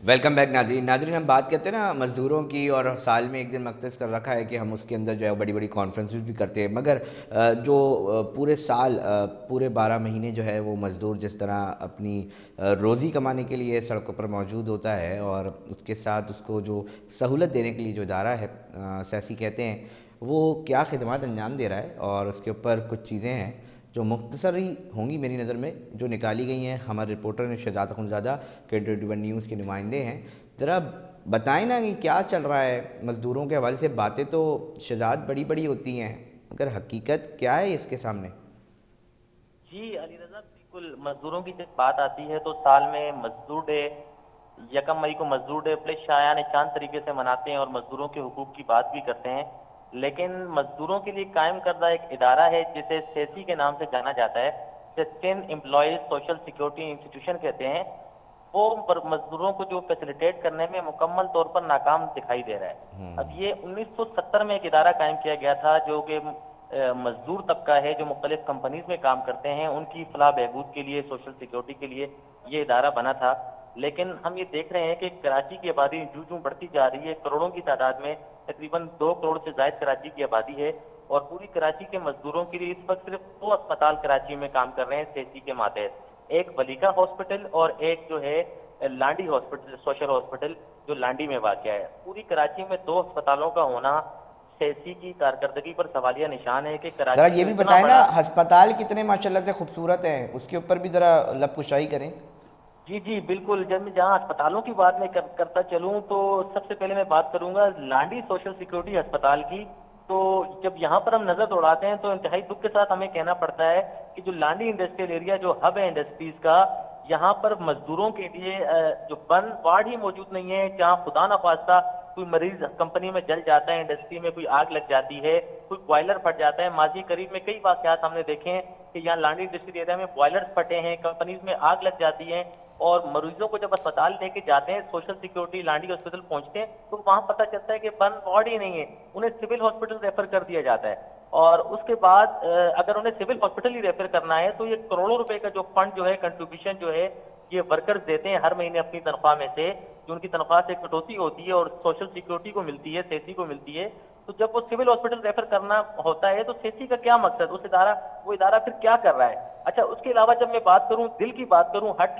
Welcome back ناظرین ہم بات کرتے ہیں نا مزدوروں کی، اور سال میں ایک دن مختص کر رکھا ہے کہ ہم اس کے اندر جو ہے بڑی بڑی کانفرنسز بھی کرتے ہیں، مگر جو پورے سال پورے 12 مہینے جو ہے وہ مزدور جس طرح اپنی روزی کمانے کے لیے سڑکوں پر موجود ہوتا ہے، اور اس کے ساتھ اس کو جو سہولت دینے کے لیے جو ادارہ ہے سیسی کہتے ہیں، وہ کیا خدمات انجام دے رہا ہے، اور اس کے اوپر کچھ چیزیں ہیں جو مختصر ہی ہوں گی میری نظر میں جو نکالی گئی ہیں۔ ہمارے رپورٹر نے شہزاد اخنزادہ K21 نیوز کے نمائندے ہیں، ذرا بتائیں نا کہ کیا چل رہا ہے مزدوروں کے حوالے سے۔ باتیں تو شہزاد بڑی بڑی ہوتی ہیں، مگر حقیقت کیا ہے اس کے سامنے؟ جی علی رضا، بالکل مزدوروں کی جب بات آتی ہے تو سال میں مزدور ڈے 1 مئی کو مزدور ڈے بڑے شایان چاند طریقے سے مناتے ہیں اور مزدوروں کے حقوق کی بات بھی کرتے ہیں، لیکن مزدوروں کے لیے قائم کردہ ایک ادارہ ہے جسے سیسی کے نام سے جانا جاتا ہے، sustain employees social security institution کہتے ہیں، وہ مزدوروں کو جو فیسیلیٹیٹ کرنے میں مکمل طور پر ناکام دکھائی دے رہا ہے۔ اب یہ 1970 میں ایک ادارہ قائم کیا گیا تھا جو کہ مزدور طبقہ ہے جو مختلف کمپنیز میں کام کرتے ہیں، ان کی فلاح بہبود کے لیے، سوشل سیکورٹی کے لیے یہ ادارہ بنا تھا۔ لیکن ہم یہ دیکھ رہے ہیں کہ کراچی کی آبادی جوں بڑھتی جا رہی ہے، کروڑوں کی تعداد میں تقریباً 2 کروڑ سے زائد کراچی کی آبادی ہے، اور پوری کراچی کے مزدوروں کے لیے اس وقت صرف 2 اسپتال کراچی میں کام کر رہے ہیں سیسی کے ماتحت، ایک ولیکا ہاسپٹل اور ایک جو ہے لانڈی ہاسپٹل، سوشل ہاسپٹل جو لانڈی میں واقع ہے۔ پوری کراچی میں 2 اسپتالوں کا ہونا سیسی کی کارکردگی پر سوالیہ نشان ہے کہ ذرا کراچی یہ جو بھی اتنا بتائیں نا، بڑا۔ ہسپتال کتنے ماشاءاللہ سے خوبصورت ہیں، اس کے اوپر بھی ذرا لب کشائی کریں۔ جی جی بالکل، جب میں جہاں اسپتالوں کی بات میں کرتا چلوں تو سب سے پہلے میں بات کروں گا لانڈی سوشل سیکورٹی ہسپتال کی۔ تو جب یہاں پر ہم نظر دوڑاتے ہیں تو انتہائی دکھ کے ساتھ ہمیں کہنا پڑتا ہے کہ جو لانڈی انڈسٹریل ایریا جو ہب ہے انڈسٹریز کا، یہاں پر مزدوروں کے لیے جو بند وارڈ ہی موجود نہیں ہے، جہاں خدا نخواستہ کوئی مریض کمپنی میں جل جاتا ہے، انڈسٹری میں کوئی آگ لگ جاتی ہے، کوئی بوائلر پھٹ جاتا ہے۔ ماضی قریب میں کئی واقعات ہم نے دیکھے ہیں کہ یہاں لانڈی انڈسٹریل ایریا میں بوائلرز پھٹے ہیں، کمپنیز میں آگ لگ جاتی ہے، اور مریضوں کو جب اسپتال لے کے جاتے ہیں، سوشل سیکورٹی لانڈی ہاسپٹل پہنچتے ہیں تو وہاں پتہ چلتا ہے کہ بند وارڈ ہی نہیں ہے، انہیں سول ہاسپٹل ریفر کر دیا جاتا ہے۔ اور اس کے بعد اگر انہیں سول ہاسپٹل ہی ریفر کرنا ہے تو یہ کروڑوں روپے کا جو فنڈ جو ہے، کنٹریبیوشن جو ہے، یہ ورکرز دیتے ہیں ہر مہینے اپنی تنخواہ میں سے، جو ان کی تنخواہ سے کٹوتی ہوتی ہے اور سوشل سیکورٹی کو ملتی ہے، سیسی کو ملتی ہے۔ تو جب وہ سول ہاسپٹل ریفر کرنا ہوتا ہے تو سیسی کا کیا مقصد، وہ ادارہ پھر کیا کر رہا ہے؟ اچھا، اس کے علاوہ جب میں بات کروں، دل کی بات کروں، ہارٹ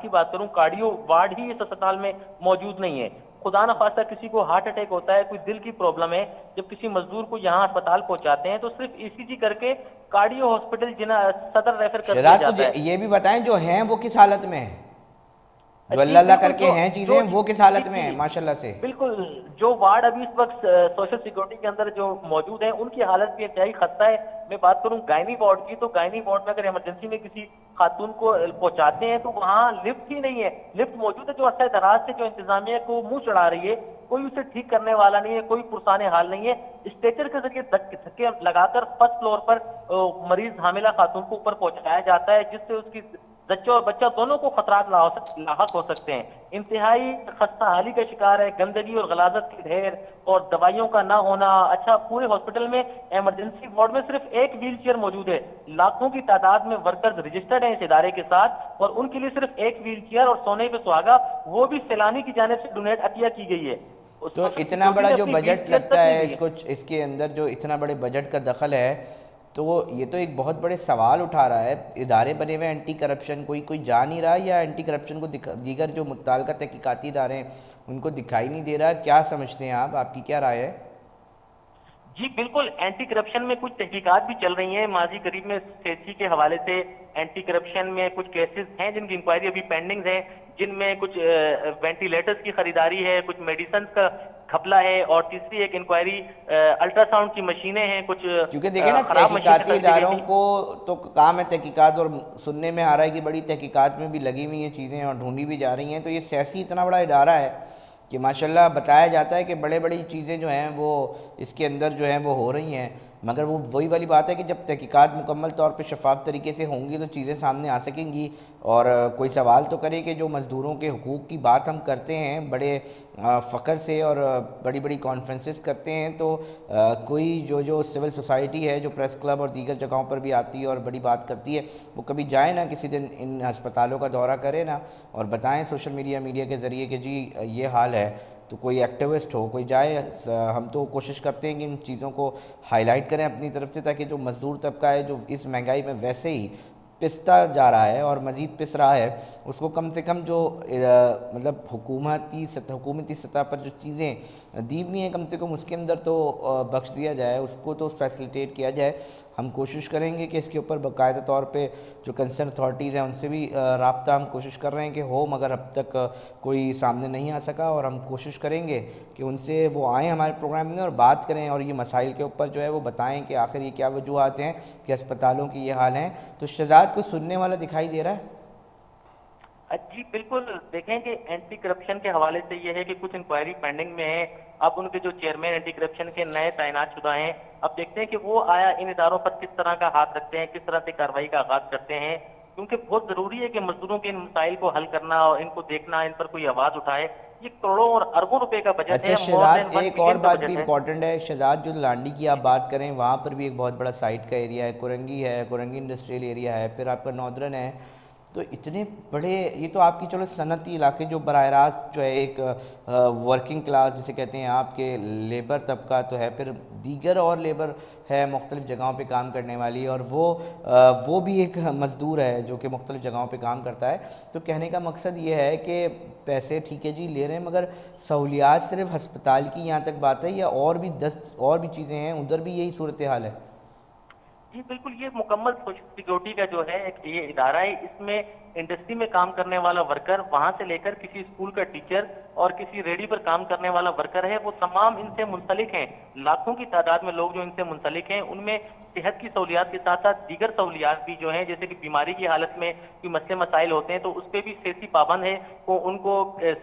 کی بات کروں، کارڈیو وارڈ ہی اس اسپتال میں موجود نہیں ہے۔ خدا نخواستہ کسی کو ہارٹ اٹیک ہوتا ہے، کوئی دل کی پرابلم ہے، جب کسی مزدور کو یہاں اسپتال پہنچاتے ہیں تو صرف ECG کر کے کارڈیو ہاسپٹل صدر ریفر کر دیا شہزاد کچھ جاتا ہے۔ یہ بھی بتائیں جو ہیں وہ کس حالت میں ہیں، جو اللہ جی اللہ کر بالکل، کے ہیں چیزیں وہ کس جی حالت میں ہیں جی ماشاءاللہ سے؟ بالکل، جو وارڈ ابھی اس وقت سوشل سیکورٹی کے اندر جو موجود ہیں ان کی حالت بھی انتہائی خستہ ہے۔ میں بات کروں گائنی وارڈ کی تو گائنی وارڈ میں اگر ایمرجنسی میں کسی خاتون کو پہنچاتے ہیں تو وہاں لفٹ ہی نہیں ہے، لفٹ موجود ہے جو عرصہ دراز سے جو انتظامیہ کو منہ چڑھا رہی ہے، کوئی اسے ٹھیک کرنے والا نہیں ہے، کوئی پرسان حال نہیں ہے۔ اسٹریچر کے ذریعے دھکے لگا کر فرسٹ فلور پر مریض حاملہ خاتون کو اوپر پہنچایا جاتا ہے، جس سے اس کی بچہ اور بچہ دونوں کو خطرات لاحق ہو سکتے ہیں۔ انتہائی خستہ حالی کا شکار ہے، گندگی اور غلاظت کے ڈھیر اور دوائیوں کا نہ ہونا۔ اچھا، پورے ہاسپٹل میں ایمرجنسی وارڈ میں صرف ایک ویل چیئر موجود ہے، لاکھوں کی تعداد میں ورکرز رجسٹرڈ ہیں اس ادارے کے ساتھ، اور ان کے لیے صرف ایک ویل چیئر اور سونے پہ سہاگا، وہ بھی سیلانی کی جانب سے ڈونیٹ عطیہ کی گئی ہے۔ تو سوشل اتنا سیکورٹی بڑا نے جو اپنی ویل بجٹ چیئر لگتا تک نہیں ہے دی ہے۔ اس کے اندر جو اتنا بڑے بجٹ کا دخل ہے، تو یہ تو ایک بہت بڑے سوال اٹھا رہا ہے۔ ادارے بنے ہوئے اینٹی کرپشن، کوئی جا نہیں رہا، یا اینٹی کرپشن کو دیگر جو متعلقہ تحقیقاتی ادارے ہیں ان کو دکھائی نہیں دے رہا؟ کیا سمجھتے ہیں آپ کی کیا رائے ہے؟ جی بالکل، اینٹی کرپشن میں کچھ تحقیقات بھی چل رہی ہیں۔ ماضی قریب میں سیسی کے حوالے سے اینٹی کرپشن میں کچھ کیسز ہیں جن کی انکوائری ابھی پینڈنگ ہیں، جن میں کچھ وینٹیلیٹرز کی خریداری ہے، کچھ میڈیسنز کا گھپلا ہے، اور تیسری ایک انکوائری الٹرا ساؤنڈ کی مشینیں ہیں، کچھ کیونکہ دیکھیں نا، خراب مشینیں تحقیقاتی خریدی گئی اداروں تھیں۔ کو تو کام ہے تحقیقات، اور سننے میں آ رہا ہے کہ بڑی تحقیقات میں بھی لگی ہوئی ہیں چیزیں اور ڈھونڈی بھی جا رہی ہیں۔ تو یہ سیاسی اتنا بڑا ادارہ ہے کہ ماشاءاللہ بتایا جاتا ہے کہ بڑی چیزیں جو ہیں وہ اس کے اندر جو ہیں وہ ہو رہی ہیں، مگر وہ وہی والی بات ہے کہ جب تحقیقات مکمل طور پہ شفاف طریقے سے ہوں گی تو چیزیں سامنے آ سکیں گی۔ اور کوئی سوال تو کرے کہ جو مزدوروں کے حقوق کی بات ہم کرتے ہیں بڑے فخر سے اور بڑی بڑی کانفرنسز کرتے ہیں، تو کوئی جو سول سوسائٹی ہے جو پریس کلب اور دیگر جگہوں پر بھی آتی ہے اور بڑی بات کرتی ہے، وہ کبھی جائیں نا کسی دن ان ہسپتالوں کا دورہ کرے نا اور بتائیں سوشل میڈیا کے ذریعے کہ جی یہ حال ہے، تو کوئی ایکٹیوسٹ ہو کوئی جائے۔ ہم تو کوشش کرتے ہیں کہ ان چیزوں کو ہائی لائٹ کریں اپنی طرف سے، تاکہ جو مزدور طبقہ ہے جو اس مہنگائی میں ویسے ہی پستا جا رہا ہے اور مزید پس رہا ہے، اس کو کم سے کم جو مطلب حکومتی سطح پر جو چیزیں دی ہوئی ہیں کم سے کم اس کے اندر تو بخش دیا جائے، اس کو تو فیسیلیٹیٹ کیا جائے۔ ہم کوشش کریں گے کہ اس کے اوپر باقاعدہ طور پہ جو کنسرن اتھارٹیز ہیں ان سے بھی رابطہ ہم کوشش کر رہے ہیں کہ ہو، مگر اب تک کوئی سامنے نہیں آ سکا، اور ہم کوشش کریں گے کہ ان سے وہ آئیں ہمارے پروگرام میں اور بات کریں اور یہ مسائل کے اوپر جو ہے وہ بتائیں کہ آخر یہ کیا وجوہات ہیں کہ اسپتالوں کی یہ حال ہیں۔ تو شہزاد کو سننے والا دکھائی دے رہا ہے؟ جی بالکل، دیکھیں کہ اینٹی کرپشن کے حوالے سے یہ ہے کہ کچھ انکوائری پینڈنگ میں ہے۔ اب ان کے جو چیئرمین اینٹی کرپشن کے نئے تعینات شدہ ہیں، اب دیکھتے ہیں کہ وہ آیا ان اداروں پر کس طرح کا ہاتھ رکھتے ہیں، کس طرح سے کارروائی کا آغاز کرتے ہیں، کیونکہ بہت ضروری ہے کہ مزدوروں کے ان مسائل کو حل کرنا اور ان کو دیکھنا، ان پر کوئی آواز اٹھائے۔ یہ کروڑوں اور اربوں روپے کا بجٹ اچھا ہے، مور دین شہزاد، 1 ایک اور بلین کا بات بھی بجٹ ہے۔ امپورٹنٹ ہے شہزاد، جو لانڈی کی آپ بات کریں وہاں پر بھی ایک بہت بڑا سائٹ کا ایریا ہے، کورنگی انڈسٹریل ایریا ہے، پھر آپ کا نودرن ہے، تو اتنے بڑے یہ تو آپ کی چلو صنعتی علاقے جو براہ راست جو ہے ایک ورکنگ کلاس جسے کہتے ہیں آپ کے لیبر طبقہ تو ہے، پھر دیگر اور لیبر ہے مختلف جگہوں پہ کام کرنے والی، اور وہ بھی ایک مزدور ہے جو کہ مختلف جگہوں پہ کام کرتا ہے۔ تو کہنے کا مقصد یہ ہے کہ پیسے ٹھیک ہے جی لے رہے ہیں، مگر سہولیات صرف ہسپتال کی یہاں تک بات ہے یا اور بھی چیزیں ہیں ادھر بھی یہی صورتحال ہے؟ جی بالکل، یہ مکمل سوشل سیکورٹی کا جو ہے ایک یہ ادارہ ہے۔ اس میں انڈسٹری میں کام کرنے والا ورکر، وہاں سے لے کر کسی اسکول کا ٹیچر اور کسی ریڈی پر کام کرنے والا ورکر ہے، وہ تمام ان سے منسلک ہیں۔ لاکھوں کی تعداد میں لوگ جو ان سے منسلک ہیں، ان میں صحت کی سہولیات کے ساتھ ساتھ دیگر سہولیات بھی جو ہیں، جیسے کہ بیماری کی حالت میں کوئی مسئلے مسائل ہوتے ہیں تو اس پہ بھی سیاسی پابند ہے، ان کو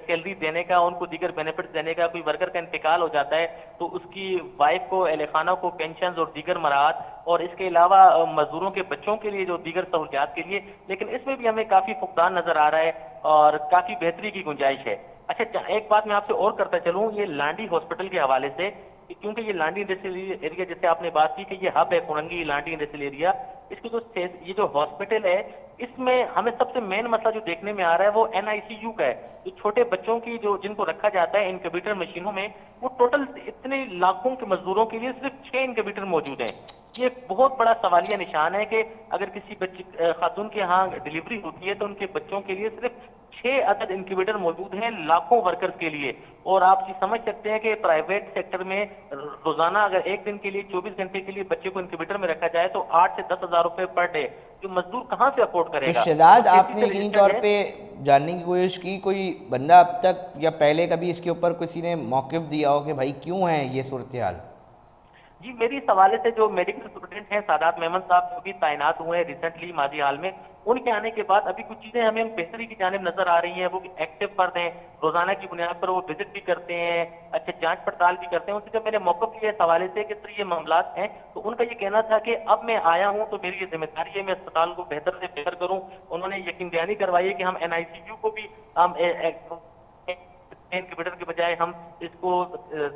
سیلری دینے کا، ان کو دیگر بینیفٹس دینے کا۔ کوئی ورکر کا انتقال ہو جاتا ہے تو اس کی وائف کو، اہل خانہ کو پینشنز اور دیگر مراحت، اور اس کے علاوہ مزدوروں کے بچوں کے لیے جو دیگر سہولیات کے لیے، لیکن اس میں بھی ہمیں کافی فقدان نظر آ رہا ہے اور کافی بہتری کی گنجائش ہے۔ اچھا ایک بات میں آپ سے اور کرتا چلوں، یہ لانڈی ہاسپٹل کے حوالے سے، کیونکہ یہ لانڈی انڈسٹریل ایریا جیسے آپ نے بات کی کہ یہ ہب ہے کورنگی لانڈی انڈسٹریل ایریا، اس کی یہ جو ہاسپٹل ہے اس میں ہمیں سب سے مین مسئلہ جو دیکھنے میں آ رہا ہے وہ NICU کا ہے۔ جو چھوٹے بچوں کی جن کو رکھا جاتا ہے انکیوبیٹر مشینوں میں، وہ ٹوٹل اتنے لاکھوں کے مزدوروں کے لیے صرف 6 انکیوبیٹر موجود ہیں۔ یہ ایک بہت بڑا سوالیہ نشان ہے کہ اگر کسی خاتون کے ہاں ڈلیوری ہوتی ہے تو ان کے بچوں کے لیے صرف 6 عدد انکیوبیٹر موجود ہیں لاکھوں ورکرز کے لیے۔ اور آپ سمجھ سکتے ہیں کہ پرائیویٹ سیکٹر میں روزانہ اگر ایک دن کے لیے 24 گھنٹے کے لیے بچے کو انکیوبیٹر میں رکھا جائے تو 8 سے 10 ہزار روپے پر ڈے جو مزدور کہاں سے افورڈ کرے تو گا؟ شہزاد اور آپ نے سے یقینی رجسٹرڈ طور ہے۔ پہ جاننے کی کوشش کی، کوئی بندہ اب تک یا پہلے کبھی اس کے اوپر کسی نے موقف دیا ہو کہ بھائی کیوں ہے یہ صورتحال؟ جی میری اس حوالے سے جو میڈیکل اسٹوڈنٹ ہیں سادات میمن صاحب جو بھی تعینات ہوئے ہیں ریسنٹلی ماضی حال میں، ان کے آنے کے بعد ابھی کچھ چیزیں ہمیں بہتری کی جانب نظر آ رہی ہیں۔ وہ ایکٹیو فرد ہیں، روزانہ کی بنیاد پر وہ وزٹ بھی کرتے ہیں، اچھا جانچ پڑتال بھی کرتے ہیں۔ ان سے جب میں نے موقف لیا اس حوالے سے کہ سر یہ معاملات ہیں، تو ان کا یہ کہنا تھا کہ اب میں آیا ہوں تو میری یہ ذمہ داری ہے میں اسپتال کو بہتر سے بہتر کروں۔ انہوں نے یقین دہانی کروائی ہے کہ ہم NICU کو بھی ہم انکیوبیٹر کے بجائے ہم اس کو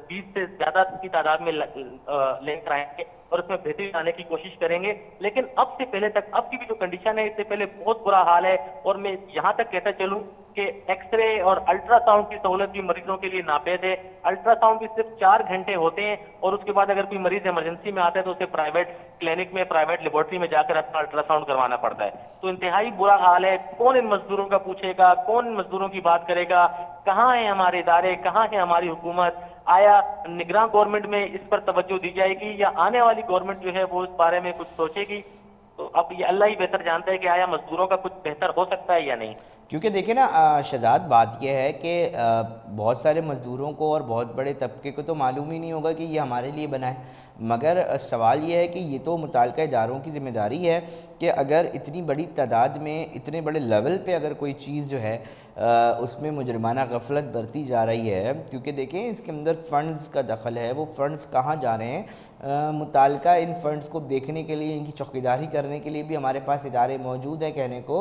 20 سے زیادہ کی تعداد میں لے کر آئیں گے اور اس میں بہتری لانے کی کوشش کریں گے۔ لیکن اب سے پہلے تک اب کی بھی جو کنڈیشن ہے اس سے پہلے بہت برا حال ہے، اور میں یہاں تک کہتا چلوں کہ ایکس رے اور الٹرا ساؤنڈ کی سہولت بھی مریضوں کے لیے ناپید ہے۔ الٹرا ساؤنڈ بھی صرف 4 گھنٹے ہوتے ہیں اور اس کے بعد اگر کوئی مریض ایمرجنسی میں آتا ہے تو اسے پرائیویٹ کلینک میں، پرائیویٹ لیبورٹری میں جا کر اپنا الٹرا ساؤنڈ کروانا پڑتا ہے۔ تو انتہائی برا حال ہے۔ کون ان مزدوروں کا پوچھے گا؟ کون ان مزدوروں کی بات کرے گا؟ کہاں ہیں ہمارے ادارے؟ کہاں ہے ہماری حکومت؟ آیا نگراں گورنمنٹ میں اس پر توجہ دی جائے گی یا آنے والی گورنمنٹ جو ہے وہ اس بارے میں کچھ سوچے گی؟ تو اب یہ اللہ ہی بہتر جانتا ہے کہ آیا مزدوروں کا کچھ بہتر ہو سکتا ہے یا نہیں۔ کیونکہ دیکھیں نا شہزاد، بات یہ ہے کہ بہت سارے مزدوروں کو اور بہت بڑے طبقے کو تو معلوم ہی نہیں ہوگا کہ یہ ہمارے لیے بنا ہے، مگر سوال یہ ہے کہ یہ تو متعلقہ اداروں کی ذمہ داری ہے کہ اگر اتنی بڑی تعداد میں اتنے بڑے لیول پہ اگر کوئی چیز جو ہے اس میں مجرمانہ غفلت برتی جا رہی ہے، کیونکہ دیکھیں اس کے اندر فنڈز کا دخل ہے، وہ فنڈز کہاں جا رہے ہیں، متعلقہ ان فنڈز کو دیکھنے کے لیے، ان کی چوکیداری کرنے کے لیے بھی ہمارے پاس ادارے موجود ہیں کہنے کو،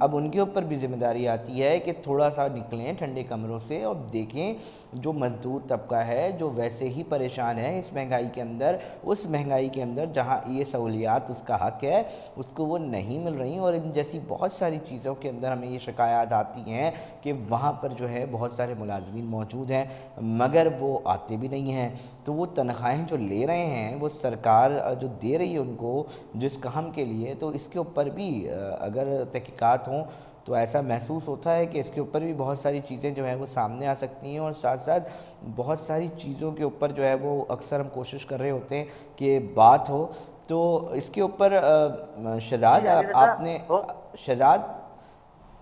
اب ان کے اوپر بھی ذمہ داری آتی ہے کہ تھوڑا سا نکلیں ٹھنڈے کمروں سے اور دیکھیں جو مزدور طبقہ ہے جو ویسے ہی پریشان ہے اس مہنگائی کے اندر، اس مہنگائی کے اندر جہاں یہ سہولیات اس کا حق ہے اس کو وہ نہیں مل رہی، اور ان جیسی بہت ساری چیزوں کے اندر ہمیں یہ شکایات آتی ہیں کہ وہاں پر جو ہے بہت سارے ملازمین موجود ہیں مگر وہ آتے بھی نہیں ہیں، تو وہ تنخواہیں جو لے رہے ہیں وہ سرکار جو دے رہی ہے ان کو جس کام کے لیے، تو اس کے اوپر بھی اگر تحقیقات ہوں تو ایسا محسوس ہوتا ہے کہ اس کے اوپر بھی بہت ساری چیزیں جو ہیں وہ سامنے آ سکتی ہیں، اور ساتھ ساتھ بہت ساری چیزوں کے اوپر جو ہے وہ اکثر ہم کوشش کر رہے ہوتے ہیں کہ بات ہو، تو اس کے اوپر شہزاد جی علی رضا آپ نے شہزاد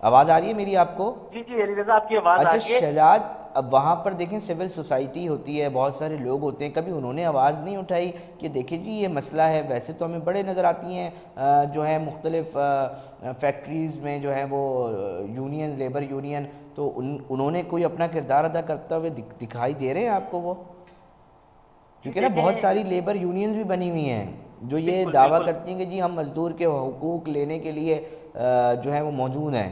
آواز آ رہی ہے میری آپ کو؟ جی جی علی رضا، آپ کی آواز آ اچھا رہی ہے؟ شہزاد، اب وہاں پر دیکھیں سول سوسائٹی ہوتی ہے، بہت سارے لوگ ہوتے ہیں، کبھی انہوں نے آواز نہیں اٹھائی کہ دیکھیں جی یہ مسئلہ ہے؟ ویسے تو ہمیں بڑے نظر آتی ہیں جو ہیں مختلف فیکٹریز میں جو ہیں وہ یونین، لیبر یونین، تو انہوں نے کوئی اپنا کردار ادا کرتا ہوئے دکھائی دے رہے ہیں آپ کو وہ؟ جی کیونکہ نا بہت دیکھیں، ساری لیبر یونینز بھی بنی ہوئی ہیں جو یہ بالکل دعویٰ بالکل کرتی ہیں کہ جی ہم مزدور کے حقوق لینے کے لیے جو ہے وہ موجود ہیں۔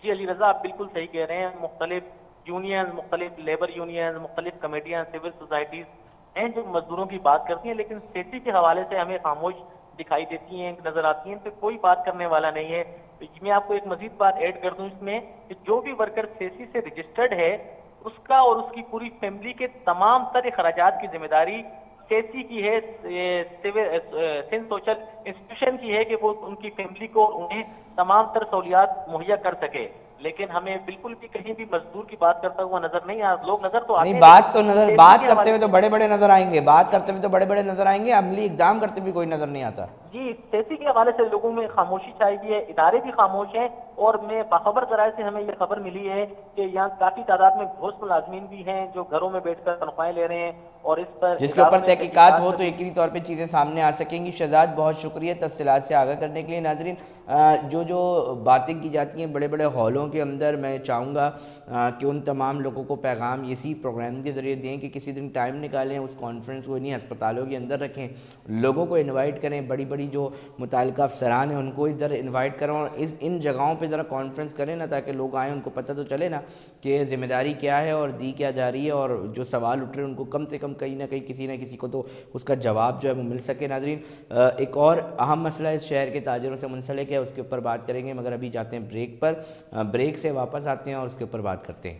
جی علی رضا، آپ بالکل صحیح کہہ رہے ہیں، مختلف یونین، مختلف لیبر یونین، مختلف کمیٹیاں، سول سوسائٹیز ہیں جو مزدوروں کی بات کرتی ہیں، لیکن سیسی کے حوالے سے ہمیں خاموش دکھائی دیتی ہیں، نظر آتی ہیں، تو کوئی بات کرنے والا نہیں ہے۔ میں آپ کو ایک مزید بات ایڈ کر دوں اس میں کہ جو بھی ورکر سیسی سے رجسٹرڈ ہے اس کا اور اس کی پوری فیملی کے تمام تر اخراجات کی ذمہ داری سیسی کی ہے، سندھ سوشل انسٹیٹیوشن کی ہے کہ وہ ان کی فیملی کو انہیں تمام تر سہولیات مہیا کر سکے، لیکن ہمیں بالکل بھی کہیں بھی مزدور کی بات کرتا ہوا نظر نہیں آ، لوگ نظر تو نہیں، آتے ہیں لیکن بات تو نظر، سیسی بات کے کرتے حوالے ہوئے تو سے بڑے بڑے نظر آئیں گے، بات کرتے ہوئے تو بڑے بڑے نظر آئیں گے، عملی اقدام کرتے بھی کوئی نظر نہیں آتا۔ جی سیسی کے حوالے سے لوگوں میں خاموشی چھائی ہوئی ہے، ادارے بھی خاموش ہیں، اور میں باخبر ذرائع سے ہمیں یہ خبر ملی ہے کہ یہاں کافی تعداد میں گھوست ملازمین بھی ہیں جو گھروں میں بیٹھ کر تنخواہیں لے رہے ہیں، اور اس پر جس کے اداروں اوپر نے تحقیقات ہو تو کرنی۔ یقینی طور پہ چیزیں سامنے آ سکیں گی۔ شہزاد بہت شکریہ تفصیلات سے آگاہ کرنے کے لیے۔ ناظرین، جو باتیں کی جاتی ہیں بڑے بڑے ہالوں کے اندر، میں چاہوں گا کہ ان تمام لوگوں کو پیغام اسی پروگرام کے ذریعے دیں کہ کسی دن ٹائم نکالیں، اس کانفرنس کو انہیں ہسپتالوں کے اندر رکھیں، لوگوں کو انوائٹ کریں، بڑی بڑی جو متعلقہ افسران ہیں ان کو اس طرح انوائٹ کریں اور ان جگہوں پہ ذرا کانفرنس کریں نا، تاکہ لوگ آئیں، ان کو پتہ تو چلے نا کہ ذمہ داری کیا ہے اور دی کیا جا رہی ہے، اور جو سوال اٹھ رہے ہیں ان کو کم سے کم کہیں نہ کہیں کسی نہ کسی کو تو اس کا جواب جو ہے وہ مل سکے۔ ناظرین، ایک اور اہم مسئلہ اس شہر کے تاجروں سے منسلک ہے، اس کے اوپر بات کریں گے، مگر ابھی جاتے ہیں بریک پر، بریک سے واپس آتے ہیں اور اس کے اوپر بات کرتے ہیں۔